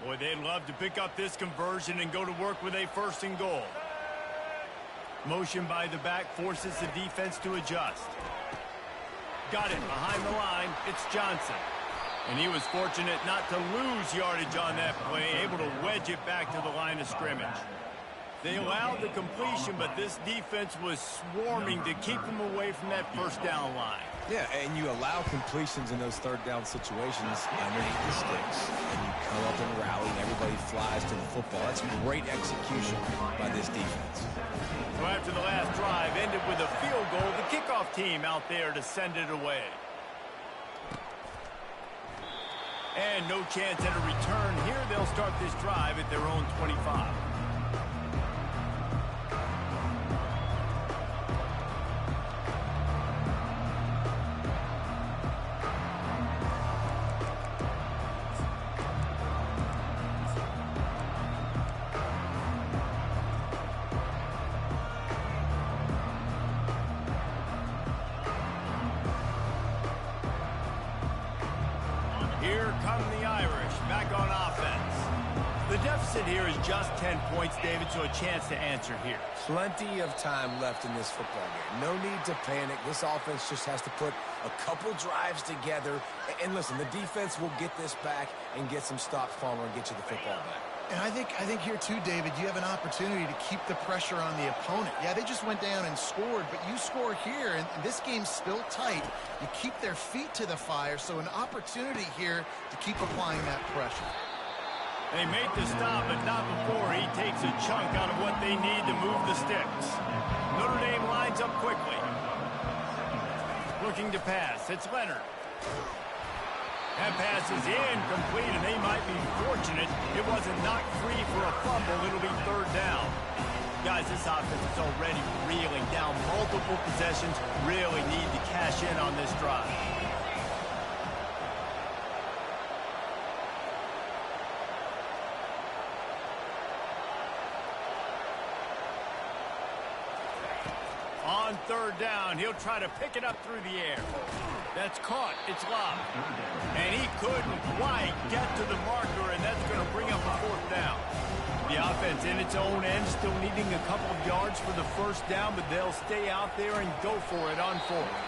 Boy, they'd love to pick up this conversion and go to work with a 1st and goal. Motion by the back forces the defense to adjust. Got it behind the line. It's Johnson. And he was fortunate not to lose yardage on that play, able to wedge it back to the line of scrimmage. They allowed the completion, but this defense was swarming to keep them away from that 1st down line. Yeah, and you allow completions in those 3rd down situations underneath the sticks. And you come up and rally, and everybody flies to the football. That's great execution by this defense. So after the last drive ended with a field goal, the kickoff team out there to send it away. And no chance at a return here. They'll start this drive at their own 25. Here come the Irish, back on offense. The deficit here is just 10 points, David, so a chance to answer here. Plenty of time left in this football game. No need to panic. This offense just has to put a couple drives together. And listen, the defense will get this back and get some stops, Palmer, and get you the football back. And I think here, too, David, you have an opportunity to keep the pressure on the opponent. Yeah, they just went down and scored, but you score here, and this game's still tight. You keep their feet to the fire, so an opportunity here to keep applying that pressure. They make the stop, but not before he takes a chunk out of what they need to move the sticks. Notre Dame lines up quickly. Looking to pass. It's Leonard. That pass is incomplete, and they might be fortunate it wasn't knocked free for a fumble. It'll be 3rd down. Guys, this offense is already reeling down multiple possessions. Really need to cash in on this drive. On 3rd down, he'll try to pick it up through the air. That's caught. It's lobbed. And he couldn't quite get to the marker, and that's going to bring up a 4th down. The offense in its own end, still needing a couple of yards for the 1st down, but they'll stay out there and go for it on 4th.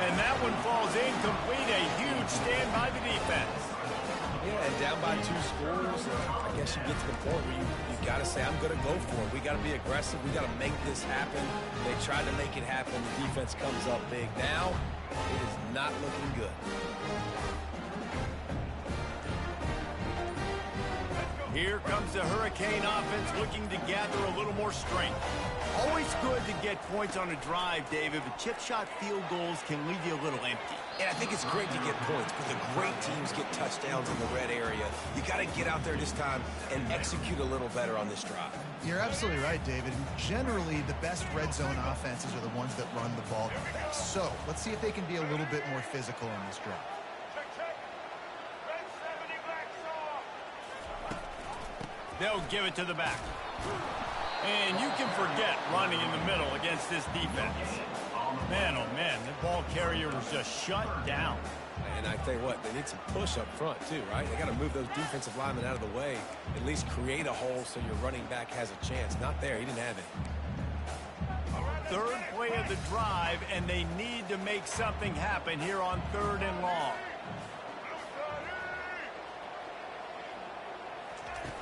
And that one falls incomplete. A huge stand by the defense. Yeah, and down by 2 scores, I guess you get to the point where you got to say, I'm going to go for it. We got to be aggressive. We got to make this happen. They tried to make it happen. The defense comes up big. Now, it is not looking good. Here comes the Hurricane offense looking to gather a little more strength. Always good to get points on a drive, David, but chip shot field goals can leave you a little empty. And I think it's great to get points, but the great teams get touchdowns in the red area. You got to get out there this time and execute a little better on this drive. You're absolutely right, David. Generally, the best red zone offenses are the ones that run the ball the best. So let's see if they can be a little bit more physical on this drive. They'll give it to the back. And you can forget running in the middle against this defense. Man, oh man, the ball carrier was just shut down. And I tell you what, they need some push up front too, right? They got to move those defensive linemen out of the way, at least create a hole so your running back has a chance. Not there, he didn't have it. 3rd play of the drive, and they need to make something happen here on 3rd and long.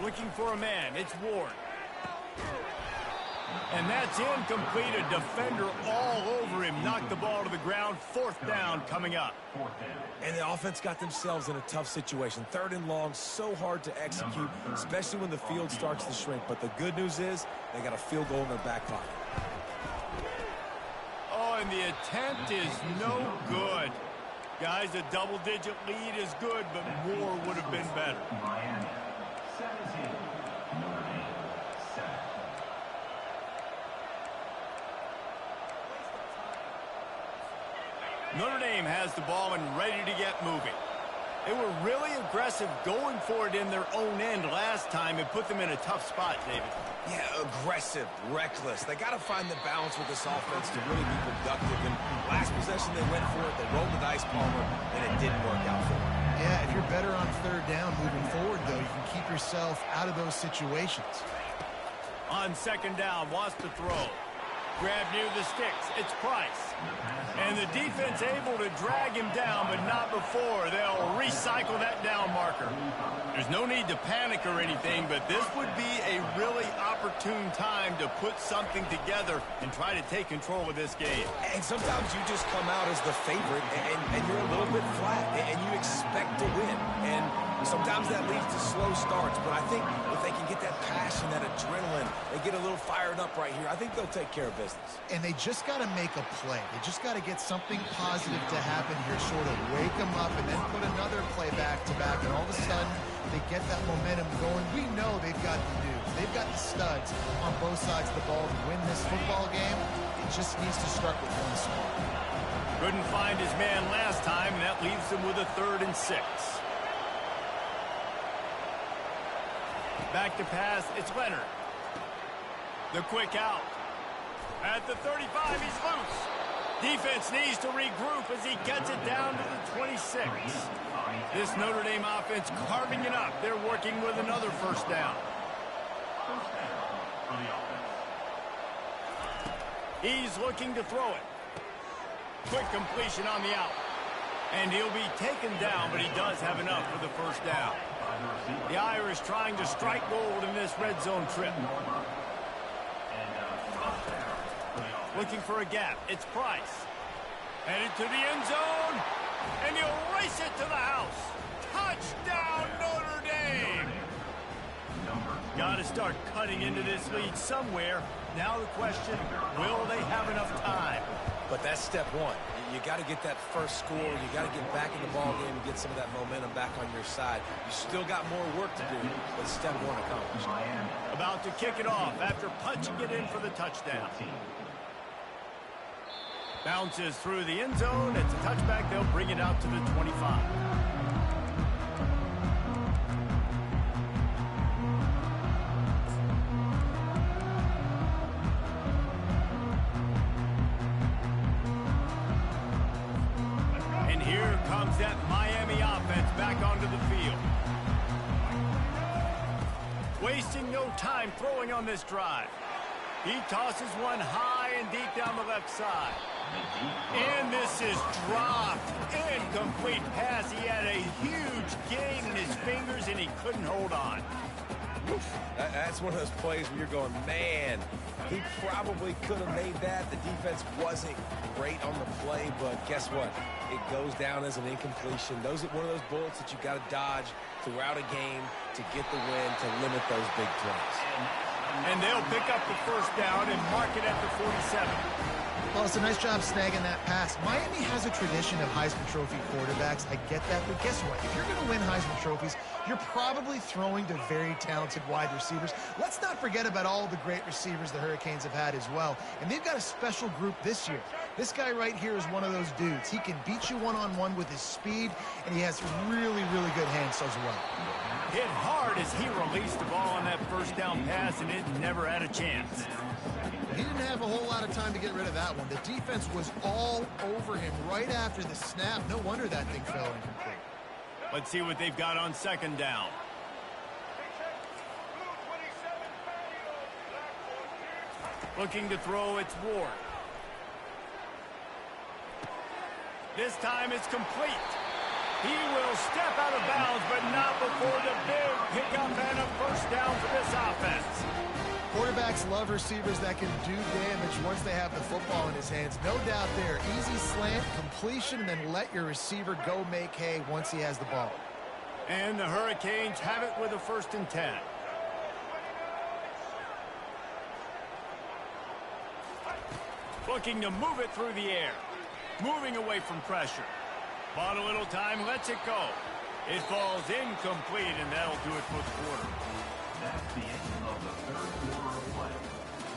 Looking for a man, it's Ward. And that's incomplete. A defender all over him. Knocked the ball to the ground. 4th down coming up. And the offense got themselves in a tough situation. 3rd and long, so hard to execute, especially when the field starts to shrink. But the good news is they got a field goal in their back pocket. Oh, and the attempt is no good. Guys, a double-digit lead is good, but more would have been better. Notre Dame has the ball and ready to get moving. They were really aggressive going for it in their own end last time. It put them in a tough spot, David. Yeah, aggressive, reckless. They got to find the balance with this offense to really be productive. And last possession, they went for it. They rolled the dice, Palmer, and it didn't work out for them. Yeah, if you're better on 3rd down moving forward, though, you can keep yourself out of those situations. On second down, wants to throw. Grab near the sticks. It's Price. And the defense able to drag him down, but not before. They'll recycle that down marker. There's no need to panic or anything, but this would be a really opportune time to put something together and try to take control of this game. And sometimes you just come out as the favorite, and you're a little bit flat, and you expect to win. And sometimes that leads to slow starts, but I think if they can get that passion, that adrenaline, they get a little fired up right here, I think they'll take care of business. And they just got to make a play. They just got to get something positive to happen here, sort of wake them up, and then put another play back-to-back, and all of a sudden they get that momentum going. We know they've got the dudes. They've got the studs on both sides of the ball to win this football game. It just needs to start with one score. Couldn't find his man last time, and that leaves him with a 3rd and 6. Back to pass, it's Leonard. The quick out. At the 35, he's loose. Defense needs to regroup as he gets it down to the 26. This Notre Dame offense carving it up. They're working with another first down. He's looking to throw it. Quick completion on the out. And he'll be taken down, but he does have enough for the first down. The Irish trying to strike gold in this red zone trip. Looking for a gap. It's Price. Headed to the end zone. And he'll race it to the house. Touchdown, Notre Dame. Got to start cutting into this lead somewhere. Now the question, will they have enough time? But that's step one. You got to get that first score. You got to get back in the ball game and get some of that momentum back on your side. You still got more work to do, but step one accomplished. About to kick it off after punching it in for the touchdown. Bounces through the end zone. It's a touchback. They'll bring it out to the 25. And here comes that Miami offense back onto the field. Wasting no time throwing on this drive. He tosses one high and deep down the left side. And this is dropped. Incomplete pass. He had a huge gain in his fingers, and he couldn't hold on. That's one of those plays where you're going, man, he probably could have made that. The defense wasn't great on the play, but guess what? It goes down as an incompletion. Those are one of those bullets that you got to dodge throughout a game to get the win, to limit those big plays. And they'll pick up the first down and mark it at the 47. Well, it's a nice job snagging that pass. Miami has a tradition of Heisman Trophy quarterbacks. I get that, but guess what? If you're going to win Heisman Trophies, you're probably throwing to very talented wide receivers. Let's not forget about all the great receivers the Hurricanes have had as well. And they've got a special group this year. This guy right here is one of those dudes. He can beat you one-on-one with his speed, and he has really, really good hands as well. Hit hard as he released the ball on that first down pass, and it never had a chance. He didn't have a whole lot of time to get rid of that one. The defense was all over him right after the snap. No wonder that thing fell incomplete. Let's see what they've got on second down. Looking to throw, it's Ward. This time it's complete. He will step out of bounds, but not before the big pickup and a first down for this offense. Quarterbacks love receivers that can do damage once they have the football in his hands. No doubt there. Easy slant, completion, and then let your receiver go make hay once he has the ball. And the Hurricanes have it with a 1st and 10. Looking to move it through the air. Moving away from pressure. Bought a little time, lets it go. It falls incomplete, and that'll do it for the quarter. That's the end of the third quarter of play.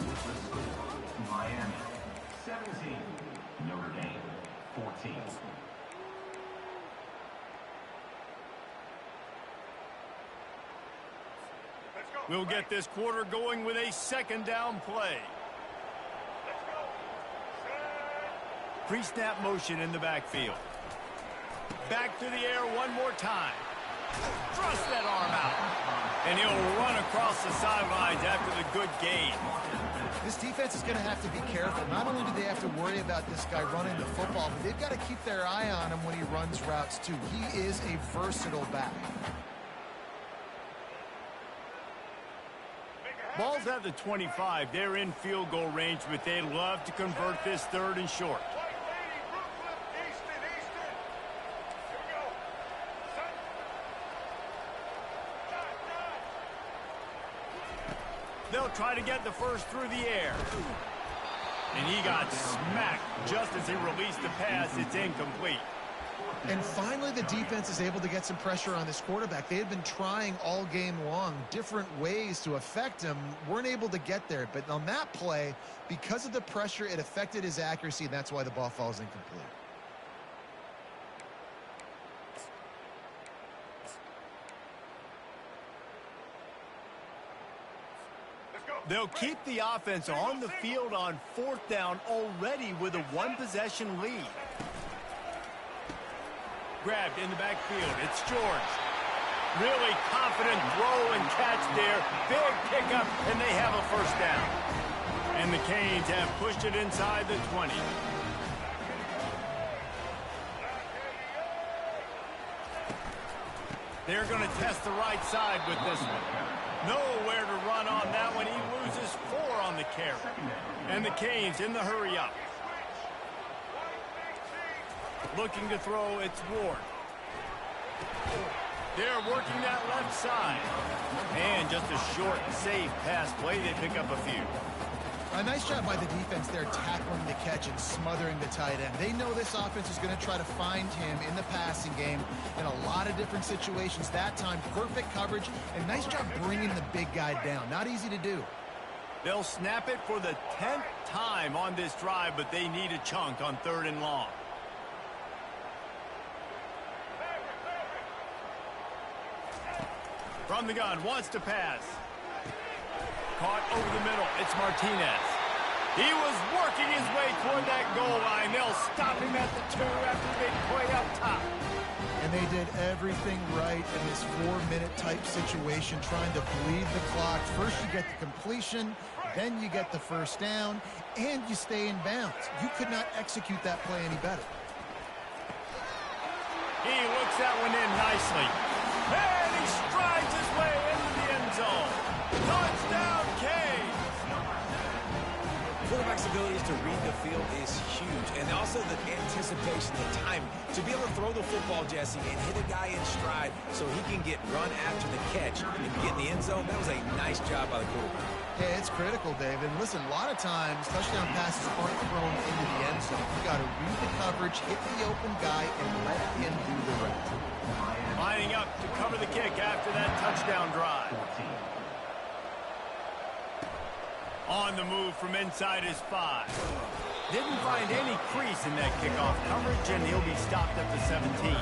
With the score, Miami 17, Notre Dame 14. We'll get this quarter going with a second down play. Pre-snap motion in the backfield. Back to the air one more time. Thrust that arm out. And he'll run across the sidelines after the good gain. This defense is going to have to be careful. Not only do they have to worry about this guy running the football, but they've got to keep their eye on him when he runs routes, too. He is a versatile back. Ball's at the 25. They're in field goal range, but they'd love to convert this 3rd and short. They'll try to get the first through the air. And he got smacked just as he released the pass. It's incomplete. And finally, the defense is able to get some pressure on this quarterback. They had been trying all game long different ways to affect him. Weren't able to get there. But on that play, because of the pressure, it affected his accuracy, and that's why the ball falls incomplete. They'll keep the offense on the field on 4th down already with a 1-possession lead. Grabbed in the backfield. It's George. Really confident throw and catch there. Big pickup, and they have a 1st down. And the Canes have pushed it inside the 20. They're going to test the right side with this one. Nowhere to run on that one. He loses 4 on the carry. And the Canes in the hurry up. Looking to throw, it's Ward. They're working that left side. And just a short, safe pass play. They pick up a few. A nice job by the defense there tackling the catch and smothering the tight end. They know this offense is going to try to find him in the passing game in a lot of different situations. That time, perfect coverage, and nice job bringing the big guy down. Not easy to do. They'll snap it for the 10th time on this drive, but they need a chunk on 3rd and long. From the gun, wants to pass. Caught over the middle. It's Martinez. He was working his way toward that goal line. They'll stop him at the 2 after the big play up top. And they did everything right in this 4-minute type situation, trying to bleed the clock. First you get the completion, then you get the 1st down, and you stay in bounds. You could not execute that play any better. He looks that one in nicely. And he strides his way into the end zone. Touchdown, Canes! Quarterback's abilities to read the field is huge, and also the anticipation, the time to be able to throw the football, Jesse, and hit a guy in stride so he can get run after the catch and get in the end zone. That was a nice job by the quarterback. Yeah, it's critical, David. Listen, a lot of times touchdown passes aren't thrown into the end zone. You got to read the coverage, hit the open guy, and let him do the rest. Lining up to cover the kick after that touchdown drive. On the move from inside his 5. Didn't find any crease in that kickoff coverage, and he'll be stopped at the 17.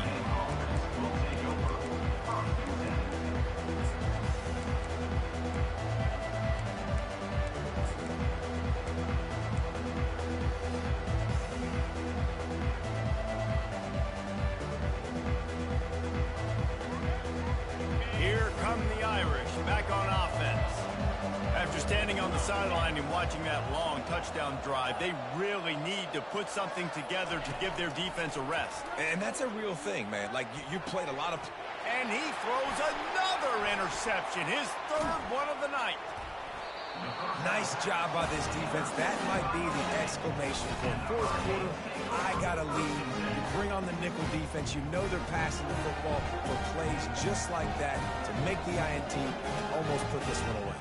Here come the Irish, back on offense. After standing on the sideline and watching that long touchdown drive, they really need to put something together to give their defense a rest. And that's a real thing, man. Like, you played a lot of... And he throws another interception, his 3rd one of the night. Nice job by this defense. That might be the exclamation point. 4th quarter, I got a lead. You bring on the nickel defense. You know they're passing the football for plays just like that to make the INT almost put this one away.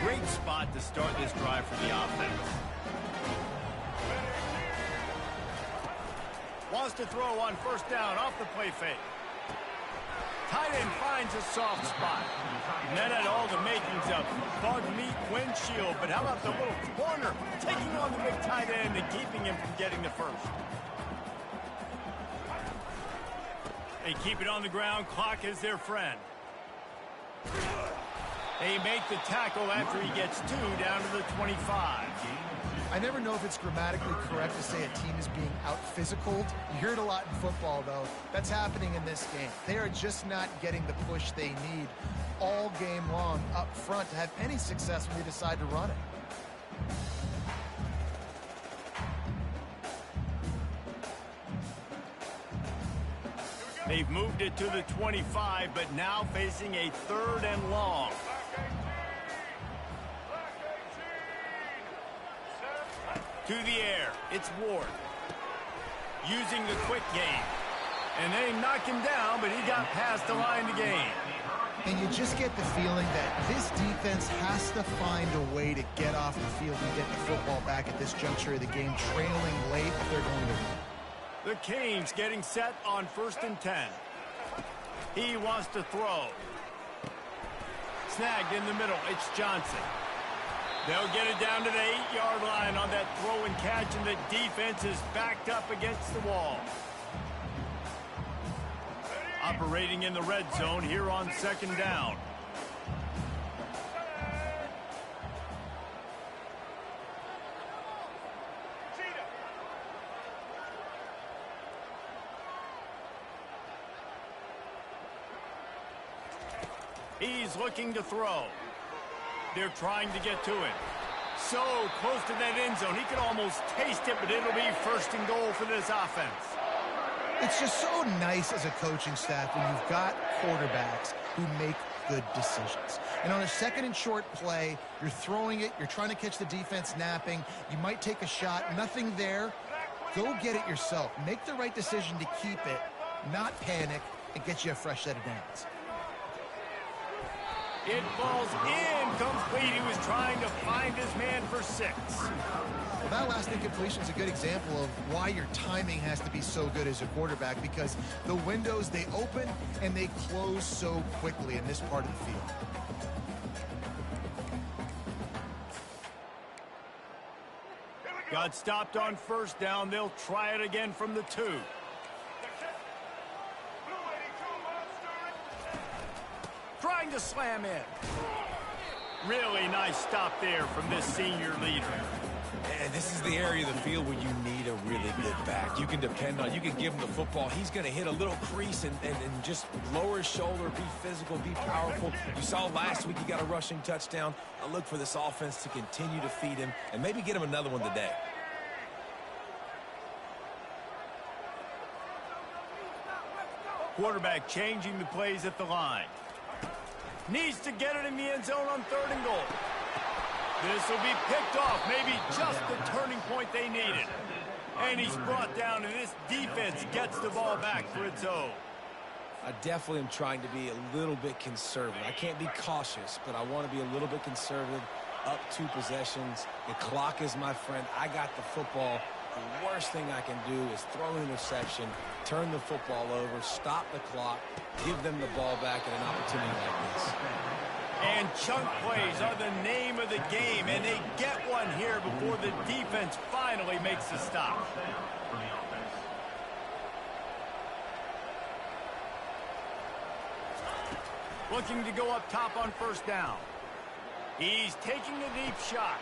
Great spot to start this drive for the offense. Wants to throw on 1st down off the play fake. Tight end finds a soft spot. And that had all the makings of bug meat windshield. But how about the little corner taking on the big tight end and keeping him from getting the 1st? They keep it on the ground. Clock is their friend. They make the tackle after he gets 2 down to the 25. I never know if it's grammatically correct to say a team is being out-physicaled. You hear it a lot in football, though. That's happening in this game. They are just not getting the push they need all game long up front to have any success when they decide to run it. They've moved it to the 25, but now facing a 3rd and long. To the air, it's Ward. Using the quick game. And they knock him down, but he got past the line to gain. And you just get the feeling that this defense has to find a way to get off the field and get the football back at this juncture of the game, trailing late if they're going to win. The Canes getting set on 1st and 10. He wants to throw. Snagged in the middle. It's Johnson. They'll get it down to the 8-yard line on that throw and catch, and the defense is backed up against the wall. Operating in the red zone here on 2nd down. He's looking to throw. They're trying to get to it. So close to that end zone. He could almost taste it, but it'll be 1st and goal for this offense. It's just so nice as a coaching staff when you've got quarterbacks who make good decisions. And on a 2nd and short play, you're throwing it, you're trying to catch the defense napping, you might take a shot, nothing there. Go get it yourself. Make the right decision to keep it, not panic, and get you a fresh set of downs. It falls incomplete. He was trying to find his man for 6. Well, that last incompletion is a good example of why your timing has to be so good as a quarterback, because the windows, they open and they close so quickly in this part of the field. Got stopped on 1st down. They'll try it again from the 2. Trying to slam in. Really nice stop there from this senior leader. And this is the area of the field where you need a really good back. You can depend on, you can give him the football. He's going to hit a little crease and just lower his shoulder, be physical, be powerful. You saw last week he got a rushing touchdown. I look for this offense to continue to feed him and maybe get him another one today. Quarterback changing the plays at the line. Needs to get it in the end zone on 3rd and goal. This will be picked off, maybe just the turning point they needed. And he's brought down, and this defense gets the ball back for its own. I definitely am trying to be a little bit conservative. I can't be cautious, but I want to be a little bit conservative. Up 2 possessions. The clock is my friend. I got the football. The worst thing I can do is throw an interception, turn the football over, stop the clock, give them the ball back at an opportunity like this. And chunk plays are the name of the game, and they get one here before the defense finally makes a stop. Looking to go up top on 1st down. He's taking a deep shot.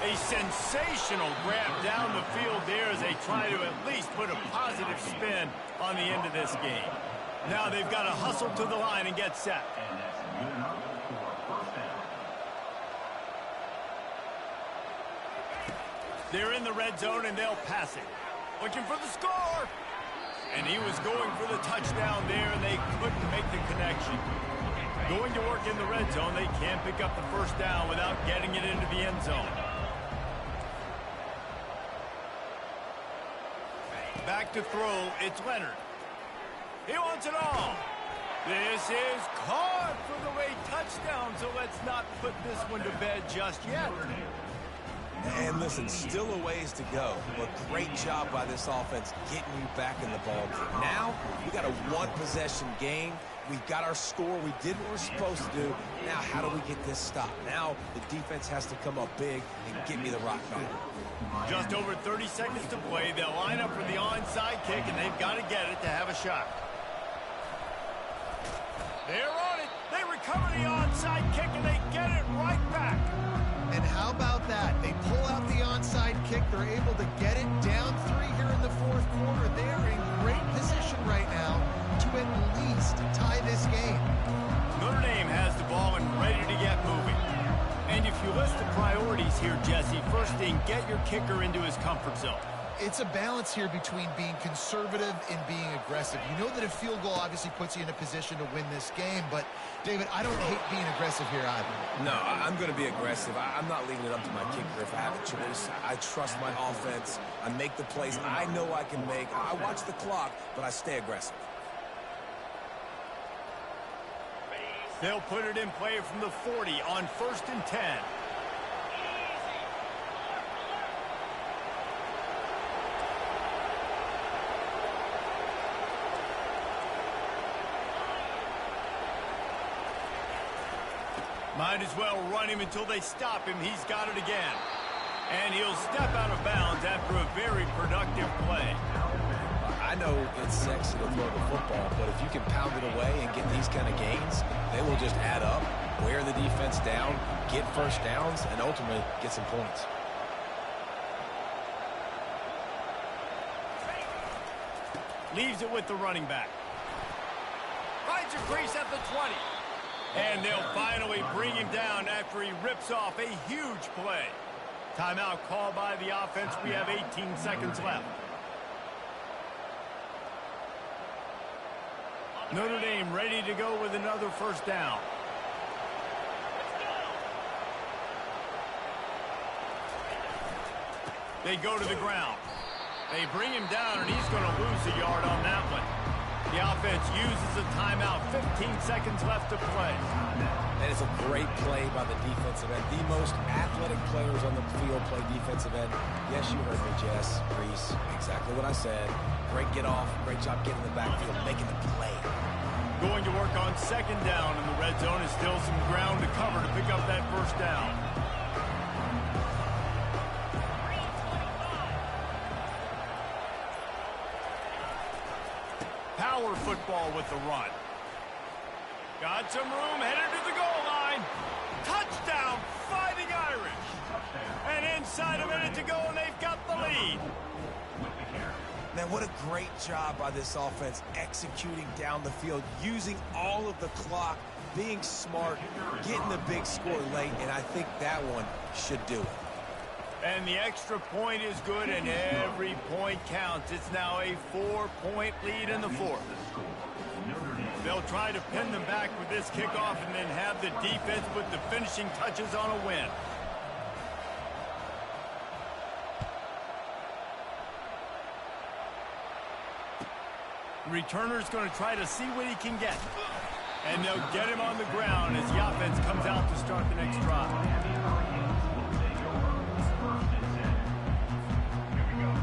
A sensational grab down the field there as they try to at least put a positive spin on the end of this game. Now they've got to hustle to the line and get set. They're in the red zone and they'll pass it. Looking for the score. And he was going for the touchdown there and they couldn't make the connection. Going to work in the red zone, they can't pick up the 1st down without getting it into the end zone. Back to throw, it's Leonard. He wants it all. This is caught for the late touchdown, so let's not put this one to bed just yet. And listen, still a ways to go, but great job by this offense getting you back in the ball game. Now, we got a 1-possession game. We've got our score. We did what we're supposed to do. Now, how do we get this stopped? Now, the defense has to come up big and get me the rock back. Just over 30 seconds to play. They'll line up for the onside kick, and they've got to get it to have a shot. They're on it. They recover the onside kick, and they get it right back. And how about that? They pull out the onside kick. They're able to get it down 3 here in the 4th thing, get your kicker into his comfort zone. It's a balance here between being conservative and being aggressive. You know that a field goal obviously puts you in a position to win this game, but, David, I don't hate being aggressive here either. No, I'm going to be aggressive. I'm not leaving it up to my kicker if I have a choice. I trust my offense. I make the plays I know I can make. I watch the clock, but I stay aggressive. They'll put it in play from the 40 on 1st and 10. Might as well run him until they stop him. He's got it again. And he'll step out of bounds after a very productive play. I know it's sexy to throw the football, but if you can pound it away and get these kind of gains, they will just add up, wear the defense down, get first downs, and ultimately get some points. Leaves it with the running back. Finds a crease at the 20. And they'll finally bring him down after he rips off a huge play. Timeout called by the offense. We have 18 seconds left. Notre Dame ready to go with another first down. They go to the ground. They bring him down, and he's going to lose a yard on that one. The offense uses a timeout. 15 seconds left to play. And it's a great play by the defensive end. The most athletic players on the field play defensive end. Yes, you heard me, Jess, Reese. Exactly what I said. Great get off. Great job getting in the backfield, making the play. Going to work on 2nd down in the red zone. Is still some ground to cover to pick up that first down. Power football with the run. Got some room, headed to the goal line. Touchdown, Fighting Irish. And inside a minute to go, and they've got the lead. Man, what a great job by this offense executing down the field, using all of the clock, being smart, getting the big score late, and I think that one should do it. And the extra point is good, and every point counts. It's now a 4-point lead in the 4th. They'll try to pin them back with this kickoff and then have the defense put the finishing touches on a win. Returner's going to try to see what he can get. And they'll get him on the ground as the offense comes out to start the next drive.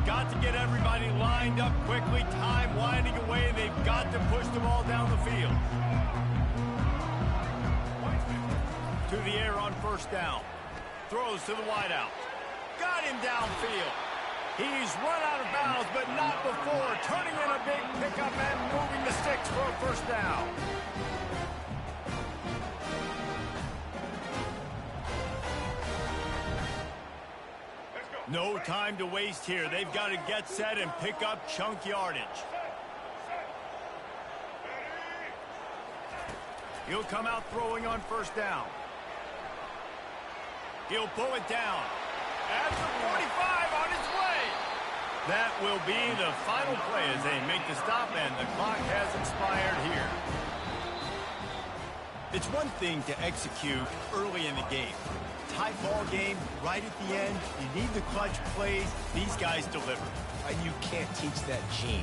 Got to get everybody lined up quickly. Time winding away. They've got to push the ball down the field. To the air on 1st down. Throws to the wideout. Got him downfield. He's run out of bounds, but not before turning in a big pickup and moving the sticks for a first down. No time to waste here. They've got to get set and pick up chunk yardage. He'll come out throwing on 1st down. He'll pull it down. At the 45 on his way. That will be the final play as they make the stop, and the clock has expired here. It's one thing to execute early in the game. Tight ball game, right at the end. You need the clutch plays. These guys deliver. And you can't teach that gene.